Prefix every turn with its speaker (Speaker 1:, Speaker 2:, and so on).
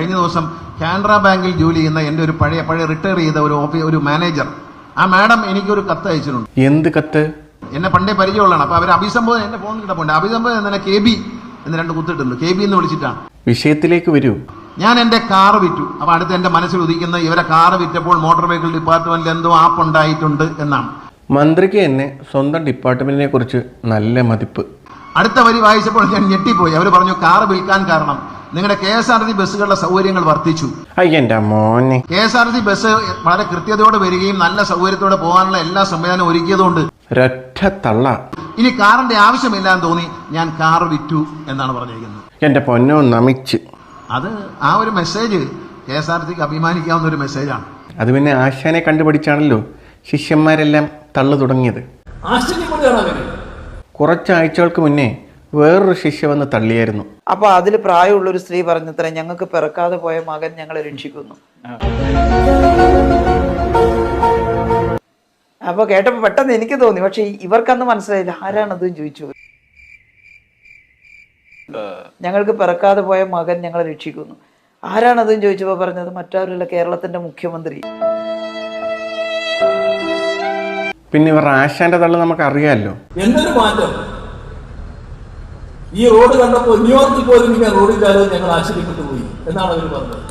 Speaker 1: കഴിഞ്ഞ ദിവസം കാനറ ബാങ്കിൽ ജോലി ചെയ്യുന്ന എന്റെ ഒരു പഴയ റിട്ടയർ ചെയ്ത ഒരു മാനേജർ, ആ മാഡം എനിക്കൊരു കത്ത് അയച്ചിട്ടുണ്ട്.
Speaker 2: എന്ത് കത്ത്?
Speaker 1: എന്നെ പണ്ടേ പരിചയമുള്ളതാണ്. അപ്പൊ അവർ അഭിസംബോധന എന്റെ ഫോണിൽ കിടപ്പുണ്ട്. അഭിസംബോധന തന്നെ KB എന്ന് 2 കുത്തിട്ടുണ്ട്. KB എന്ന് വിളിച്ചിട്ടാണ്.
Speaker 2: വിഷയത്തിലേക്ക് വരൂ.
Speaker 1: ഞാൻ എന്റെ കാർ വിറ്റു. അപ്പൊ അടുത്ത് എന്റെ മനസ്സിൽ ഉദിക്കുന്ന ഇവരെ കാർ വിറ്റപ്പോൾ മോട്ടോർ വെഹിക്കിൾ ഡിപ്പാർട്ട്മെന്റിൽ എന്തോ ആപ്പ് ഉണ്ടായിട്ടുണ്ട് എന്നാണ്.
Speaker 2: മന്ത്രിക്ക് തന്നെ സ്വന്തം ഡിപ്പാർട്ട്മെന്റിനെ കുറിച്ച് നല്ല മതിപ്പ്.
Speaker 1: അടുത്ത വരി വായിച്ചപ്പോൾ ഞാൻ ഞെട്ടിപ്പോയി. അവർ പറഞ്ഞു കാർ വിൽക്കാൻ കാരണം നിങ്ങളുടെ KSRTC ബസ്സുകളുടെ സൗകര്യങ്ങൾ വർദ്ധിച്ചു.
Speaker 2: അയ്യന്റെ മോനെ,
Speaker 1: KSRTC ബസ് വളരെ കൃത്യതയോടെ വരികയും നല്ല സൗകര്യത്തോടെ പോകാനുള്ള എല്ലാ സംവിധാനവും ഒരുക്കിയതുകൊണ്ട്
Speaker 2: ഒരൊറ്റ തള്ള.
Speaker 1: ഇനി കാറിന്റെ ആവശ്യമില്ലാന്ന് തോന്നി ഞാൻ കാർ വിറ്റു എന്നാണ് പറഞ്ഞിരിക്കുന്നത്.
Speaker 2: എന്റെ പൊന്നോ നമിച്ച്.
Speaker 1: അത് ആ ഒരു മെസ്സേജ് KSRTCക്ക് അഭിമാനിക്കാവുന്ന ഒരു മെസ്സേജാണ്.
Speaker 2: അത് പിന്നെ ആശാനെ കണ്ടുപിടിച്ചാണല്ലോ ശിഷ്യന്മാരെല്ലാം തള്ളു തുടങ്ങിയത്. കുറച്ചാഴ്ചകൾക്ക് മുന്നേ വേറൊരു ശിഷ്യ വന്ന് തള്ളിയായിരുന്നു.
Speaker 3: അപ്പൊ അതിൽ പ്രായമുള്ള ഒരു സ്ത്രീ പറഞ്ഞത്ര, ഞങ്ങൾക്ക് പിറക്കാതെ പോയ മകൻ ഞങ്ങളെ രക്ഷിക്കുന്നു. അപ്പൊ കേട്ടപ്പോ പെട്ടെന്ന് എനിക്ക് തോന്നി, പക്ഷെ ഇവർക്കന്ന് മനസ്സിലായില്ല ആരാണത് ചോദിച്ചു. ഞങ്ങൾക്ക് പിറക്കാതെ പോയ മകൻ ഞങ്ങളെ രക്ഷിക്കുന്നു. ആരാണത് ചോദിച്ചപ്പോ പറഞ്ഞത് മറ്റാരുമല്ല, കേരളത്തിന്റെ മുഖ്യമന്ത്രി.
Speaker 2: പിന്നെ ഇവർ ആശാന്റെ തള്ളു നമുക്ക് അറിയാമല്ലോ.
Speaker 4: എന്തൊരു മാറ്റം! ഈ റോഡ് കണ്ടപ്പോൾ ന്യൂയോർക്കിൽ പോലും റോഡില്ലാതെ ഞങ്ങൾ ആശ്ചര്യപ്പെട്ടു പോയി എന്നാണ് അവർ പറഞ്ഞത്.